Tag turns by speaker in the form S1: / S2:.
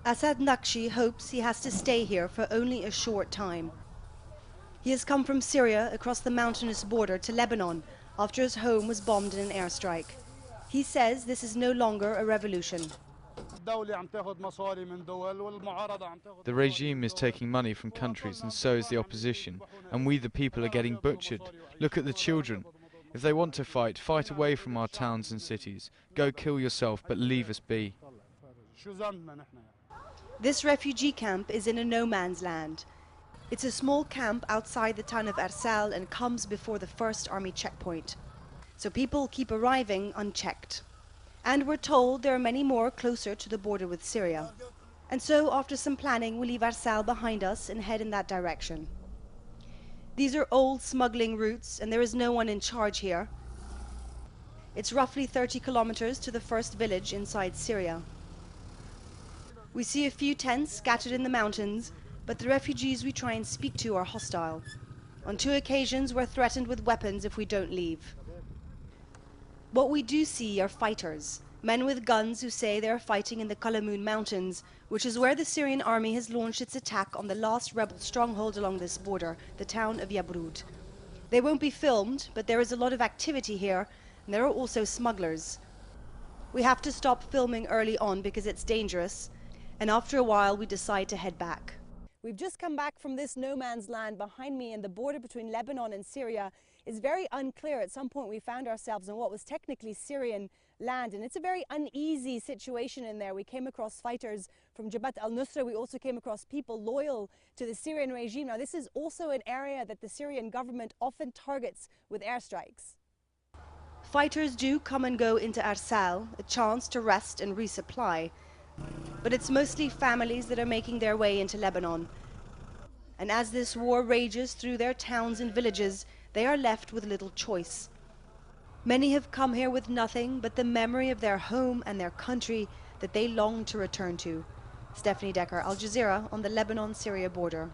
S1: Asad Nakshi hopes he has to stay here for only a short time. He has come from Syria across the mountainous border to Lebanon after his home was bombed in an airstrike. He says this is no longer a revolution.
S2: The regime is taking money from countries and so is the opposition, and we the people are getting butchered. Look at the children. If they want to fight, fight away from our towns and cities. Go kill yourself, but leave us be.
S1: This refugee camp is in a no man's land. It's a small camp outside the town of Arsal and comes before the first army checkpoint. So people keep arriving unchecked. And we're told there are many more closer to the border with Syria. And so after some planning, we leave Arsal behind us and head in that direction. These are old smuggling routes and there is no one in charge here. It's roughly 30 kilometers to the first village inside Syria. We see a few tents scattered in the mountains, but the refugees we try and speak to are hostile. On 2 occasions, we're threatened with weapons if we don't leave. What we do see are fighters, men with guns who say they are fighting in the Kalamoon Mountains, which is where the Syrian army has launched its attack on the last rebel stronghold along this border, the town of Yabrud. They won't be filmed, but there is a lot of activity here, and there are also smugglers. We have to stop filming early on because it's dangerous, and after a while we decide to head back. We've just come back from this no man's land behind me, and the border between Lebanon and Syria is very unclear. At some point we found ourselves in what was technically Syrian land, and it's a very uneasy situation in there. We came across fighters from Jabhat al-Nusra. We also came across people loyal to the Syrian regime. Now this is also an area that the Syrian government often targets with airstrikes. Fighters do come and go into Arsal, a chance to rest and resupply. But it's mostly families that are making their way into Lebanon. And as this war rages through their towns and villages, they are left with little choice. Many have come here with nothing but the memory of their home and their country that they long to return to. Stephanie Decker, Al Jazeera, on the Lebanon-Syria border.